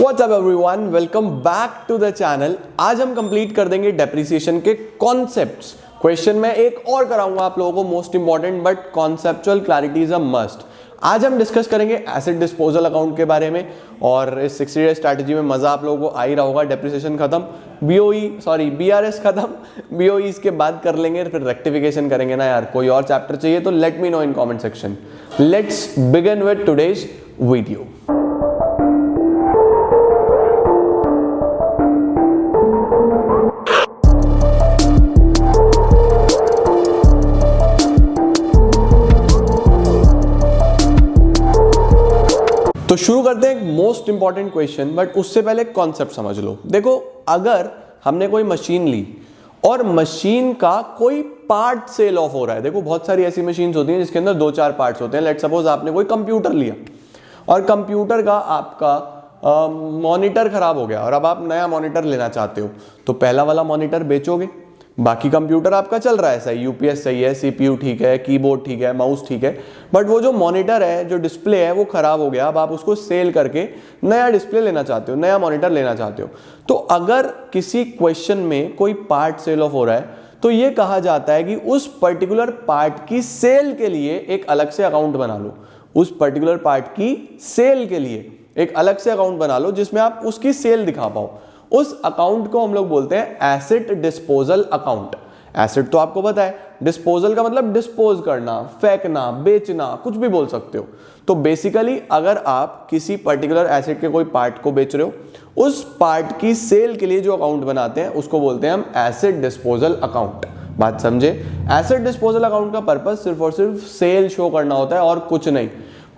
What's up everyone? Welcome back to the channel। आज हम complete कर देंगे डेप्रिसिएशन के कॉन्सेप्ट्स। क्वेश्चन में एक और कराऊंगा आप लोगों को, most important but conceptual clarity is a must. आज हम डिस्कस करेंगे एसेट डिस्पोजल अकाउंट के बारे में, और इस 60 डे स्ट्रैटेजी में मजा आप लोगों को आ ही रहा होगा। डेप्रिसिएशन खत्म, बीआरएस खत्म, बीओई इसके बाद कर लेंगे, फिर रेक्टिफिकेशन करेंगे ना यार। कोई और चैप्टर चाहिए तो let me know in comment section. Let's begin with today's video. तो शुरू करते हैं एक मोस्ट इंपॉर्टेंट क्वेश्चन, बट उससे पहले कॉन्सेप्ट समझ लो। देखो, अगर हमने कोई मशीन ली और मशीन का कोई पार्ट सेल ऑफ हो रहा है। देखो, बहुत सारी ऐसी मशीन्स होती हैं जिसके अंदर 2-4 पार्ट्स होते हैं। लेट सपोज आपने कोई कंप्यूटर लिया और कंप्यूटर का आपका मॉनिटर खराब हो गया और अब आप नया मॉनिटर लेना चाहते हो, तो पहला वाला मॉनिटर बेचोगे, बाकी कंप्यूटर आपका चल रहा है सही, यूपीएस सही है, सीपीयू ठीक है, कीबोर्ड ठीक है, माउस ठीक है, बट वो जो मॉनिटर है, जो डिस्प्ले है, वो खराब हो गया। अब आप उसको सेल करके नया डिस्प्ले लेना चाहते हो, नया मॉनिटर लेना चाहते हो। तो अगर किसी क्वेश्चन में कोई पार्ट सेल ऑफ हो रहा है तो ये कहा जाता है कि उस पर्टिकुलर पार्ट की सेल के लिए एक अलग से अकाउंट बना लो। उस पर्टिकुलर पार्ट की सेल के लिए एक अलग से अकाउंट बना लो जिसमें आप उसकी सेल दिखा पाओ। उस अकाउंट को हम लोग बोलते हैं एसेट डिस्पोजल अकाउंट। एसेट तो आपको पता है, डिस्पोजल का मतलब डिस्पोज करना, फेंकना, बेचना, कुछ भी बोल सकते हो। तो बेसिकली अगर आप किसी पर्टिकुलर एसेट के कोई पार्ट को बेच रहे हो, उस पार्ट की सेल के लिए जो अकाउंट बनाते हैं उसको बोलते हैं हम एसेट डिस्पोजल अकाउंट। बात समझे? एसेट डिस्पोजल अकाउंट का पर्पस सिर्फ और सिर्फ सेल शो करना होता है और कुछ नहीं।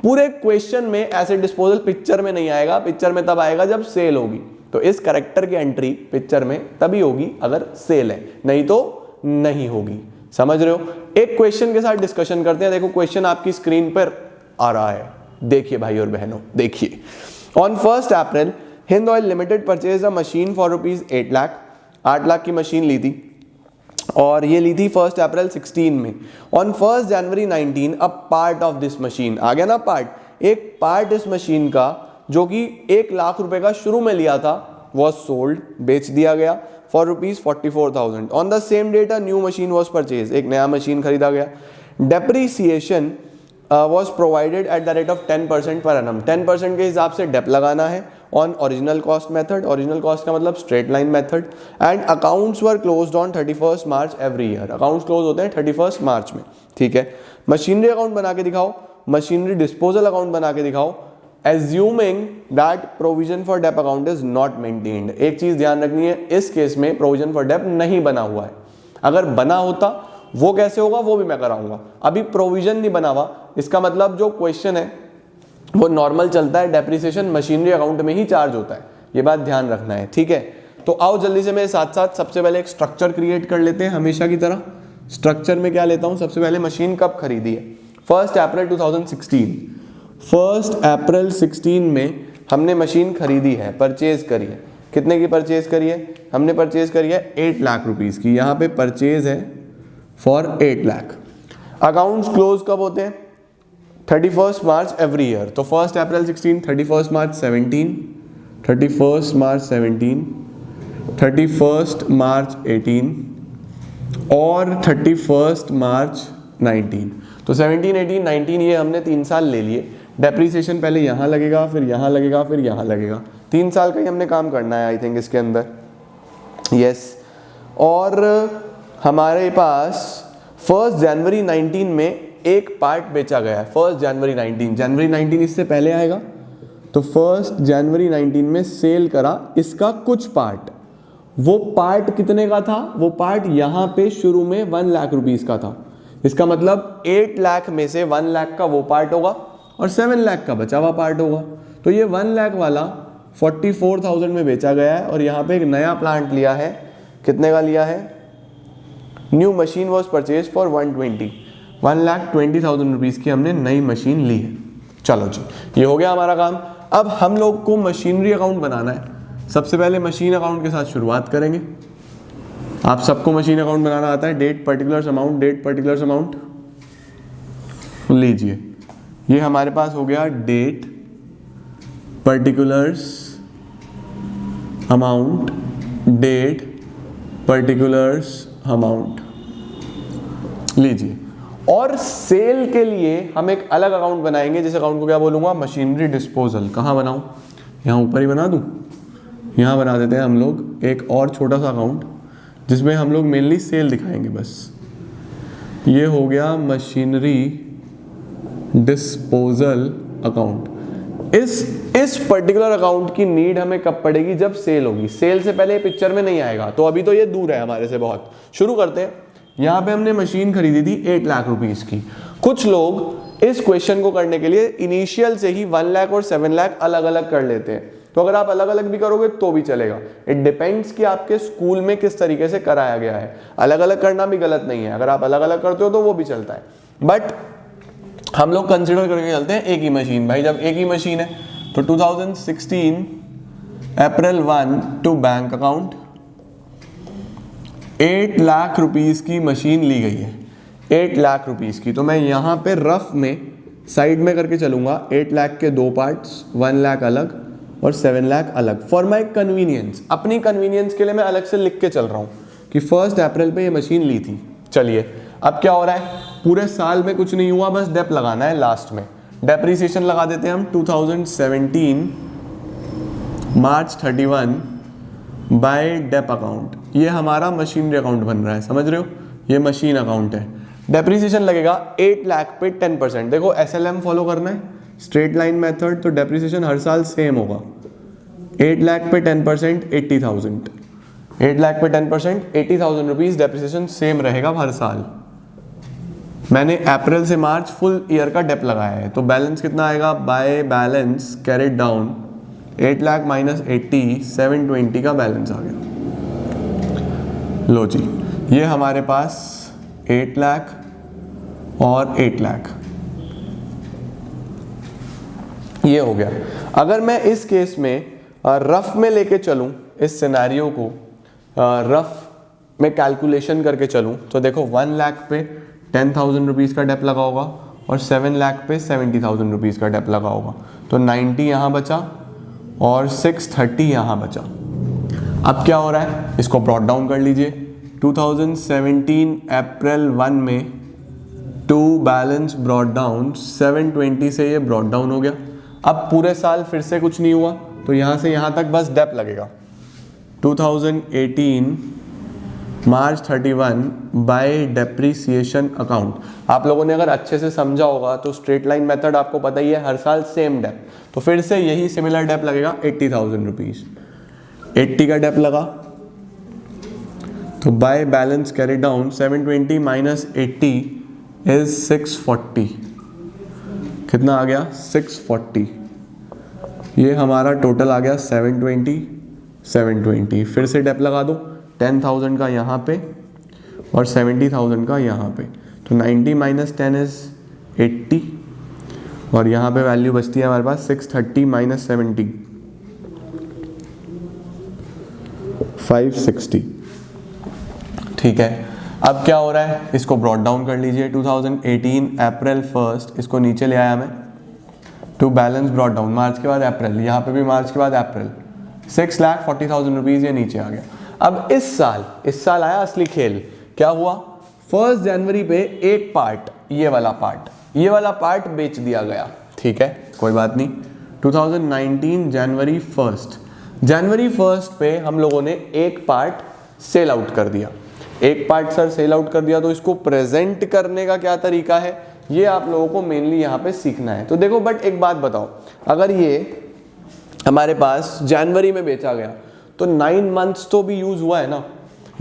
पूरे क्वेश्चन में एसेट डिस्पोजल पिक्चर में नहीं आएगा, पिक्चर में तब आएगा जब सेल होगी। तो इस कैरेक्टर की एंट्री पिक्चर में तभी होगी अगर सेल है, नहीं तो नहीं होगी। समझ रहे हो? एक क्वेश्चन के साथ डिस्कशन करते हैं। देखो, क्वेश्चन आपकी स्क्रीन पर आ रहा है, देखिए भाई और बहनों, देखिए। On 1 April Hind oil limited purchase a machine for ₹8 lakh. 8 lakh की मशीन ली थी और ये ली थी 1 अप्रैल 16 में। On 1 January 19 a part of this machine, आ गया ना पार्ट, एक पार्ट इस मशीन का जो कि 1 लाख रुपए का शुरू में लिया था, वॉज सोल्ड, बेच दिया गया for ₹44,000। On the same date a new machine was purchase, एक नया मशीन खरीदा गया। Depreciation was provided at the rate of 10% per annum. 10% के हिसाब से डेप लगाना है on original cost method. Original cost का मतलब straight line method. And accounts were closed on 31 March every year. Accounts close होते हैं 31 मार्च में, ठीक है। मशीनरी अकाउंट बना के दिखाओ, मशीनरी डिस्पोजल अकाउंट बना के दिखाओ। Assuming that provision for debt account is not maintained। एक चीज ध्यान रखनी है, इस केस में प्रोविजन फॉर डेप नहीं बना हुआ है। अगर बना होता वो कैसे होगा वो भी मैं कराऊंगा। अभी प्रोविजन नहीं बना हुआ, इसका मतलब जो क्वेश्चन है वो नॉर्मल चलता है, डेप्रिसिएशन मशीनरी अकाउंट में ही चार्ज होता है। ये बात ध्यान रखना है, ठीक है। तो आओ जल्दी से मेरे साथ साथ सबसे पहले एक स्ट्रक्चर क्रिएट कर लेते हैं हमेशा की तरह। स्ट्रक्चर में क्या लेता हूं, सबसे पहले मशीन कब खरीदी है? 1 अप्रैल 2016। 1 अप्रैल 16 में हमने मशीन खरीदी है, परचेज करी है। कितने की परचेज करी है? हमने परचेज करी है 8 लाख रुपीस की। यहाँ पे परचेज है फॉर 8 लाख। अकाउंट्स क्लोज कब होते हैं? 31 मार्च एवरी ईयर। तो 1 अप्रैल 16, 31 मार्च 17, 31 मार्च 17, 31 मार्च 18 और 31 मार्च 19। तो 17, 18, 19 ये हमने 3 साल ले लिए। डेप्रीसिएशन पहले यहाँ लगेगा, फिर यहाँ लगेगा, फिर यहाँ लगेगा। 3 साल का ही हमने काम करना है आई थिंक इसके अंदर, यस। और हमारे पास 1 जनवरी 19 में एक पार्ट बेचा गया है। 1 जनवरी 19, जनवरी 19 इससे पहले आएगा, तो 1 जनवरी 19 में सेल करा इसका कुछ पार्ट। वो पार्ट कितने का था? वो पार्ट यहाँ पे शुरू में 1 लाख रुपीस का था। इसका मतलब 8 लाख में से 1 लाख का वो पार्ट होगा और 7 लाख का बचा हुआ पार्ट होगा। तो ये 1 लाख वाला 44,000 में बेचा गया है और यहाँ पे एक नया प्लांट लिया है। कितने का लिया है? New machine was purchase for 1,20,000 rupees की हमने नई मशीन ली है। चलो जी, ये हो गया हमारा काम। अब हम लोग को मशीनरी अकाउंट बनाना है। सबसे पहले मशीन अकाउंट के साथ शुरुआत करेंगे। आप सबको मशीन अकाउंट बनाना आता है। Date particulars amount, date particulars amount लीजिए। ये हमारे पास हो गया date particulars amount, date, particulars amount. लीजिए, और सेल के लिए हम एक अलग अकाउंट बनाएंगे, जिस अकाउंट को क्या बोलूँगा, मशीनरी डिस्पोजल। कहाँ बनाऊँ, यहाँ ऊपर ही बना दूँ, यहाँ बना देते हैं हम लोग एक और छोटा सा अकाउंट जिसमें हम लोग मेनली सेल दिखाएंगे बस। ये हो गया मशीनरी डिस्पोजल अकाउंट। इस पर्टिकुलर अकाउंट की नीड हमें कब पड़ेगी, जब सेल होगी। सेल से पहले पिक्चर में नहीं आएगा, तो अभी तो ये दूर है हमारे से बहुत। शुरू करते हैं। यहाँ पे हमने मशीन खरीदी थी 8 लाख रुपीस की। कुछ लोग इस क्वेश्चन को करने के लिए इनिशियल से ही 1 लाख और 7 लाख अलग अलग कर लेते हैं। तो अगर आप अलग अलग भी करोगे तो भी चलेगा। इट डिपेंड्स कि आपके स्कूल में किस तरीके से कराया गया है। अलग अलग करना भी गलत नहीं है, अगर आप अलग अलग करते हो तो वो भी चलता है। बट हम लोग कंसिडर करके चलते हैं एक ही मशीन। भाई जब एक ही मशीन है तो 2016 April 1 to bank account 8 lakh rupees की मशीन ली गई है। 8 लाख रुपीस की। तो मैं यहाँ पे रफ में साइड में करके चलूंगा। 8 लाख के 2 पार्ट्स, 1 लाख अलग और 7 लाख अलग। फॉर माई कन्वीनियंस, अपनी कन्वीनियंस के लिए मैं अलग से लिख के चल रहा हूँ कि 1 अप्रैल पे ये मशीन ली थी। चलिए अब क्या हो रहा है, पूरे साल में कुछ नहीं हुआ, बस डेप लगाना है लास्ट में। डेप्रीसिएशन लगा देते हैं हम 2017 मार्च 31 बाय डेप अकाउंट। ये हमारा मशीनरी अकाउंट बन रहा है, समझ रहे हो, ये मशीन अकाउंट है। डेप्रीसिएशन लगेगा 8 लाख पे 10%। देखो SLM फॉलो करना है, स्ट्रेट लाइन मेथड, तो डेप्रीसिएशन हर साल सेम होगा। 8 लाख पे 10% 80,000। 8 लाख पे 10% 80,000 रुपीज डेप्रीसिएशन सेम रहेगा हर साल। मैंने अप्रैल से मार्च फुल ईयर का डेप लगाया है, तो बैलेंस कितना आएगा, by balance carried down 8 lakh minus 80, 720 का बैलेंस आ गया। लो जी, ये हमारे पास 8 लाख और 8 लाख ये हो गया। अगर मैं इस केस में रफ में लेके चलूं, इस सिनेरियो को रफ में कैलकुलेशन करके चलूं, तो देखो 1 लाख पे 10,000 रुपीज़ का डेप लगा होगा और 7 लाख पे 70,000 रुपीज़ का डेप लगा होगा। तो 90 यहाँ बचा और 630 यहाँ बचा। अब क्या हो रहा है, इसको ब्रॉट डाउन कर लीजिए। 2017 अप्रैल 1 में टू बैलेंस ब्रॉट डाउन 720 से ये ब्रॉट डाउन हो गया। अब पूरे साल फिर से कुछ नहीं हुआ, तो यहाँ से यहाँ तक बस डेप लगेगा। 2018 मार्च 31 बाय डेप्रीसिएशन अकाउंट। आप लोगों ने अगर अच्छे से समझा होगा तो स्ट्रेट लाइन मेथड आपको पता ही है, हर साल सेम डेप, तो फिर से यही सिमिलर डेप लगेगा 80,000 रुपीज। 80 का डेप लगा तो by balance carry down 720 minus 80 is 640। कितना आ गया, 640। ये हमारा टोटल आ गया 720। फिर से डेप लगा दो, 10,000 का यहाँ पे और 70,000 का यहाँ पे, तो 90 माइनस 10 इज 80 और यहाँ पे वैल्यू बचती है हमारे पास 630 माइनस 70 560। ठीक है, अब क्या हो रहा है, इसको ब्रॉट डाउन कर लीजिए। 2018 अप्रैल 1 इसको नीचे ले आया मैं, टू बैलेंस ब्रॉट डाउन, मार्च के बाद अप्रैल, यहाँ पे भी मार्च के बाद अप्रैल, 6,40,000 रुपीज़ ये नीचे आ गया। अब इस साल आया असली खेल। क्या हुआ, 1 जनवरी पे एक पार्ट, ये वाला पार्ट बेच दिया गया। ठीक है, कोई बात नहीं। 2019 जनवरी 1 पे हम लोगों ने एक पार्ट सेल आउट कर दिया। एक पार्ट सर सेल आउट कर दिया, तो इसको प्रेजेंट करने का क्या तरीका है, ये आप लोगों को मेनली यहाँ पे सीखना है। तो देखो, बट एक बात बताओ, अगर ये हमारे पास जनवरी में बेचा गया तो 9 मंथ्स तो भी यूज हुआ है ना,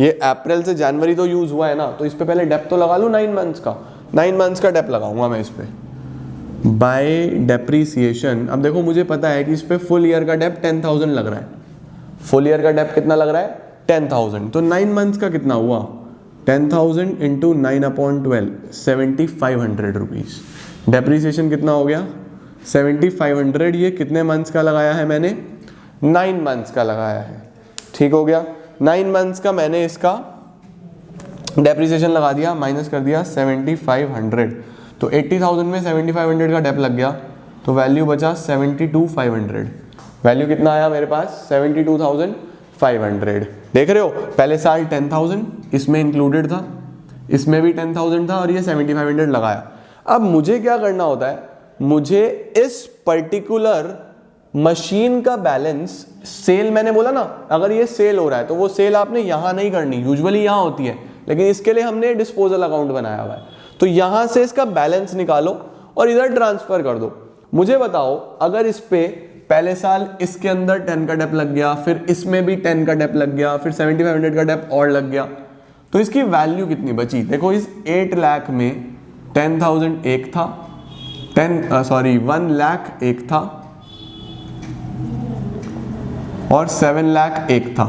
ये अप्रैल से जनवरी तो यूज हुआ है ना, तो इस पे पहले डेप तो लगा लूँ 9 मंथ्स का। 9 मंथ्स का डेप लगाऊंगा मैं इस पे बाय डेप्रीसिएशन। अब देखो, मुझे पता है कि इस पे फुल ईयर का डेप 10,000 लग रहा है। फुल ईयर का डेप कितना लग रहा है, 10,000। तो 9 मंथ्स का कितना हुआ, 10,000 इंटू 9/12 7,500 रुपीज़। डेप्रीसिएशन कितना हो गया, 7,500। ये कितने मंथ्स का लगाया है मैंने, 9 मंथ्स का लगाया है। ठीक हो गया, 9 मंथ्स का मैंने इसका डेप्रीसिएशन लगा दिया, माइनस कर दिया 7,500। तो 80,000 में 7,500 का डेप लग गया, तो वैल्यू बचा 72,500। वैल्यू कितना आया मेरे पास, 72,000। 500। देख रहे हो, पहले साल 10,000 इसमें इंक्लूडेड था, इसमें भी 10,000 था और ये 7,500 लगाया। अब मुझे क्या करना होता है, मुझे इस पर्टिकुलर मशीन का बैलेंस, सेल मैंने बोला ना, अगर ये सेल हो रहा है तो वो सेल आपने यहां नहीं करनी, यूजुअली यहां होती है, लेकिन इसके लिए हमने डिस्पोजल अकाउंट बनाया हुआ है। तो यहां से इसका बैलेंस निकालो और इधर ट्रांसफर कर दो। मुझे बताओ, अगर इस पे पहले साल इसके अंदर 10 का डेप लग गया, फिर इसमें भी 10 का डेप लग गया, फिर 7,500 का डेप और लग गया, तो इसकी वैल्यू कितनी बची? देखो, इस 8 लाख में 10,000 एक था, 1 लाख एक था और 7 लाख एक था।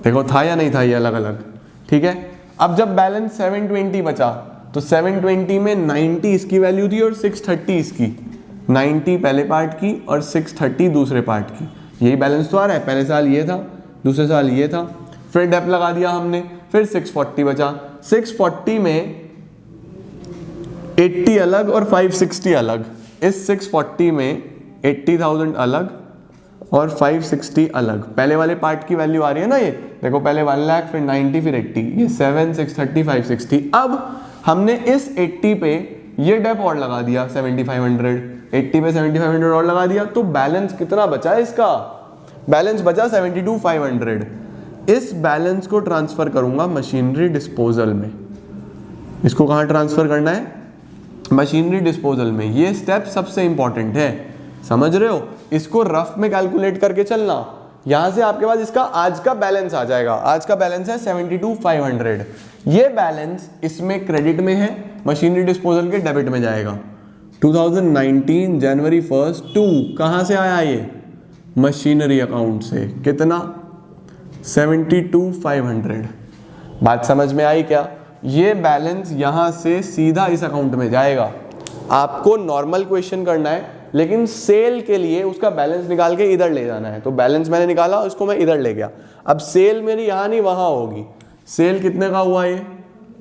देखो था या नहीं था, ये अलग अलग, ठीक है। अब जब बैलेंस 720 बचा तो 720 में 90 इसकी वैल्यू थी और 630 इसकी, 90 पहले पार्ट की और 630 दूसरे पार्ट की। यही बैलेंस तो आ रहा है, पहले साल ये था, दूसरे साल ये था, फिर डेप लगा दिया हमने, फिर 640 बचा। 640 में 80 अलग और 560 अलग, इस 640 में 80,000 अलग और 560 अलग। पहले वाले पार्ट की वैल्यू आ रही है ना, ये देखो, पहले 1 लाख, फिर 90, फिर 80, ये 7, 630, 560। अब हमने इस 80 पे ये डेप और लगा दिया 7,500, 80 पे 7,500 और लगा दिया, तो बैलेंस कितना बचा इसका? बैलेंस बचा 72,500। इस बैलेंस को ट्रांसफर करूंगा मशीनरी डिस्पोजल में। इसको कहाँ ट्रांसफर करना है? मशीनरी डिस्पोजल में। ये स्टेप सबसे इंपॉर्टेंट है, समझ रहे हो? इसको रफ में कैलकुलेट करके चलना। यहां से आपके पास इसका आज का बैलेंस आ जाएगा। आज का बैलेंस है 72,500। ये बैलेंस इसमें क्रेडिट में है, मशीनरी डिस्पोजल के डेबिट में जाएगा। 2019 जनवरी 1 टू कहां से आया? ये मशीनरी अकाउंट से। कितना? 72,500। बात समझ में आई क्या? ये बैलेंस यहां से सीधा इस अकाउंट में जाएगा। आपको नॉर्मल क्वेश्चन करना है, लेकिन सेल के लिए उसका बैलेंस निकाल के इधर ले जाना है। तो बैलेंस मैंने निकाला, उसको मैं इधर ले गया। अब सेल मेरी यहां नहीं वहां होगी। सेल कितने का हुआ? ये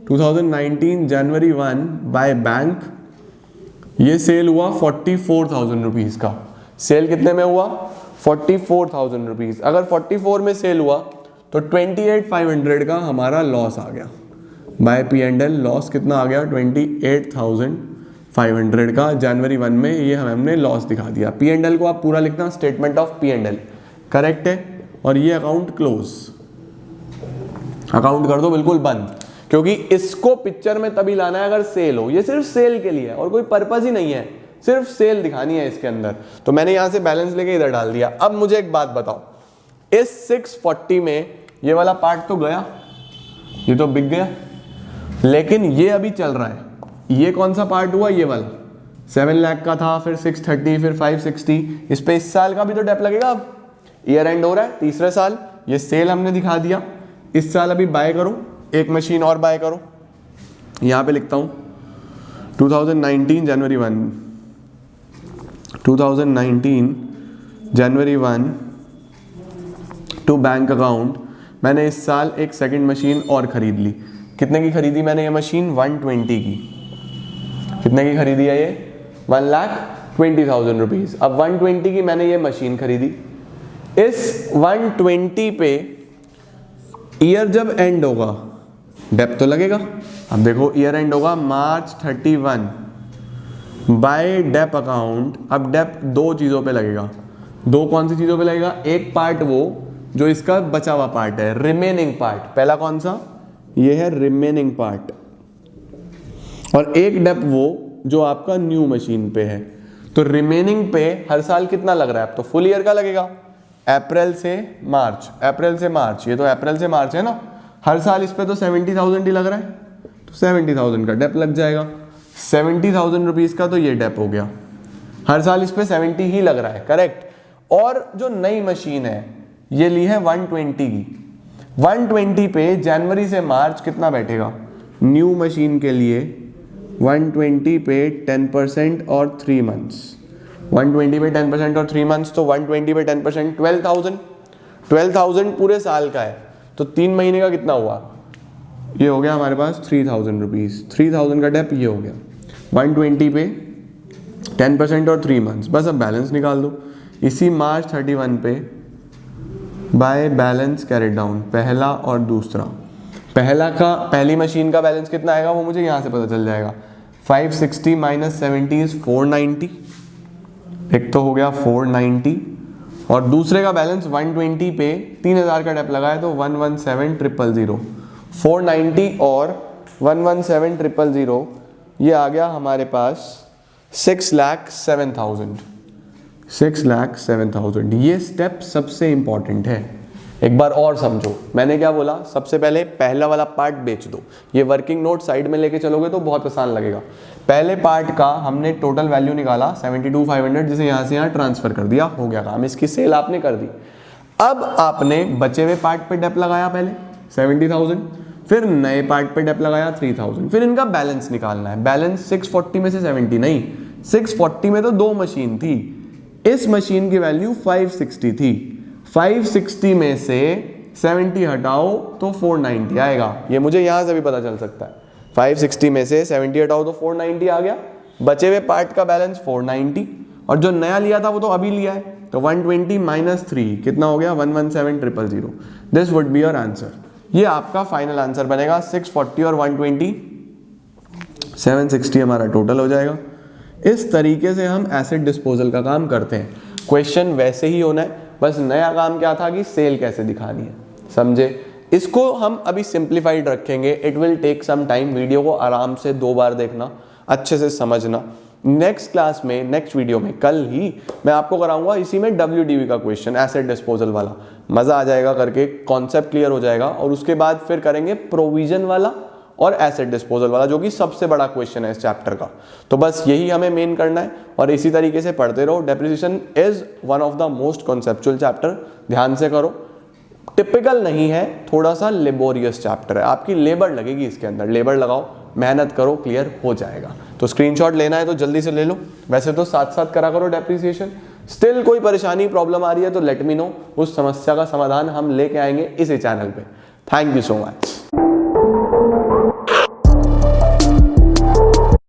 2019 जनवरी 1 बाय बैंक, ये सेल हुआ 44,000 रुपीज का। सेल कितने में हुआ? 44,000 रुपीज। अगर 44 में सेल हुआ तो 28,500 का हमारा लॉस आ गया। बाय P&L लॉस कितना आ गया? 28,500 का। जनवरी 1 में ये हमने लॉस दिखा दिया। P&L को आप पूरा लिखना, स्टेटमेंट ऑफ P&L, करेक्ट है। और ये अकाउंट क्लोज, अकाउंट कर दो बिल्कुल बंद, क्योंकि इसको पिक्चर में तभी लाना है अगर सेल हो। ये सिर्फ सेल के लिए है और कोई पर्पस ही नहीं है, सिर्फ सेल दिखानी है इसके अंदर। तो मैंने यहां से बैलेंस लेके इधर डाल दिया। अब मुझे एक बात बताओ, इस 640 में ये वाला पार्ट तो गया, ये तो बिक गया, लेकिन ये अभी चल रहा है। ये कौन सा पार्ट हुआ? ये वाला 7 लाख का था, फिर 630, फिर 560। इस पे इस साल का भी तो डेप लगेगा। अब ईयर एंड हो रहा है, तीसरे साल। ये सेल हमने दिखा दिया। इस साल अभी बाय करो, एक मशीन और बाय करो। यहां पे लिखता हूं 2019 जनवरी 1, 2019 जनवरी 1 टू बैंक अकाउंट। मैंने इस साल एक सेकंड मशीन और खरीद ली। कितने की खरीदी मैंने ये मशीन? 120 की। कितने की खरीदी है ये? 1,20,000 रुपीज। अब 120 की मैंने ये मशीन खरीदी। इस 120 पे ईयर जब एंड होगा डेप तो लगेगा। अब देखो, ईयर एंड होगा मार्च 31 बाय डेप अकाउंट। अब डेप दो चीजों पे लगेगा। दो कौन सी चीजों पे लगेगा? एक पार्ट वो जो इसका बचा हुआ पार्ट है, रिमेनिंग पार्ट। पहला कौन सा? ये है रिमेनिंग पार्ट। और एक डेप वो जो आपका न्यू मशीन पे है। तो रिमेनिंग पे हर साल कितना लग रहा है? अब तो फुल ईयर का लगेगा, अप्रैल से मार्च, अप्रैल से मार्च। ये तो अप्रैल से मार्च है ना। हर साल इस पे तो 70,000 ही लग रहा है, तो 70,000 का डेप लग जाएगा। 70,000 रुपीज का तो ये डेप हो गया। हर साल इस पे 70 ही लग रहा है, करेक्ट। और जो नई मशीन है ये ली है 120 की। 120 पे जनवरी से मार्च कितना बैठेगा? न्यू मशीन के लिए 120 पे 10% और 3 मंथ्स। 120 पे 10% और 3 मंथ्स, तो 120 पे 10% 12,000। 12,000 पूरे साल का है, तो 3 महीने का कितना हुआ? ये हो गया हमारे पास 3,000 रुपीज। 3,000 का डेप ये हो गया। 120 पे 10% और 3 मंथ्स। बस अब बैलेंस निकाल दो। इसी मार्च 31 पे बाय बैलेंस कैरिड डाउन, पहला और दूसरा। पहली मशीन का बैलेंस कितना आएगा वो मुझे यहाँ से पता चल जाएगा। 560 माइनस 70 इज 490, एक तो हो गया 490, और दूसरे का बैलेंस 120 पे 3000 का डेप लगाया तो 117000। 490 और 117000 ये आ गया हमारे पास 6,07,000। 6,07,000 ये स्टेप सबसे इंपॉर्टेंट है। एक बार और समझो, मैंने क्या बोला, सबसे पहले पहला वाला पार्ट बेच दो। ये वर्किंग नोट साइड में लेके चलोगे तो बहुत आसान लगेगा। पहले पार्ट का हमने टोटल वैल्यू निकाला 72,500, जिसे यहाँ से यहाँ ट्रांसफर कर दिया, हो गया काम, इसकी सेल आपने कर दी। अब आपने बचे हुए पार्ट पे डेप लगाया पहले 70,000, फिर नए पार्ट पे डेप लगाया 3,000, फिर इनका बैलेंस निकालना है। बैलेंस 640 में से 70 नहीं, 640 में तो 2 मशीन थी, इस मशीन की वैल्यू 560 थी, 560 में से 70 हटाओ तो 490 आएगा। ये मुझे यहां से भी पता चल सकता है, 560 में से 70 हटाओ तो 490 आ गया। बचे हुए पार्ट का बैलेंस 490, और जो नया लिया था वो तो अभी लिया है, तो 120 माइनस 3 कितना हो गया, 117,000। This would be your answer. ये आपका फाइनल आंसर बनेगा। 640 और 120 760 हमारा टोटल हो जाएगा। इस तरीके से हम एसिड डिस्पोजल का काम करते हैं। क्वेश्चन वैसे ही होना है, बस नया काम क्या था कि सेल कैसे दिखानी है, समझे। इसको हम अभी सिंप्लीफाइड रखेंगे, it will take some time. Video को आराम से 2 बार देखना, अच्छे से समझना। नेक्स्ट क्लास में, नेक्स्ट वीडियो में, कल ही मैं आपको कराऊंगा इसी में WDV का क्वेश्चन, एसिड डिस्पोजल वाला। मजा आ जाएगा करके, कॉन्सेप्ट क्लियर हो जाएगा, और उसके बाद फिर करेंगे प्रोविजन वाला और एसिड डिस्पोजल वाला, जो कि सबसे बड़ा क्वेश्चन है इस चैप्टर का। तो बस यही हमें मेन करना है, और इसी तरीके से पढ़ते रहो। Depreciation is one of the most conceptual chapter, ध्यान से करो। टिपिकल नहीं है, थोड़ा सा लेबोरियस चैप्टर है, आपकी लेबर लगेगी इसके अंदर। लेबर लगाओ, मेहनत करो, क्लियर हो जाएगा। तो स्क्रीनशॉट लेना है तो जल्दी से ले लो। वैसे तो साथ साथ करा करो डेप्रिसिएशन। स्टिल कोई परेशानी, प्रॉब्लम आ रही है तो लेट मी नो, उस समस्या का समाधान हम लेके आएंगे इसी चैनल पे। Thank you so much.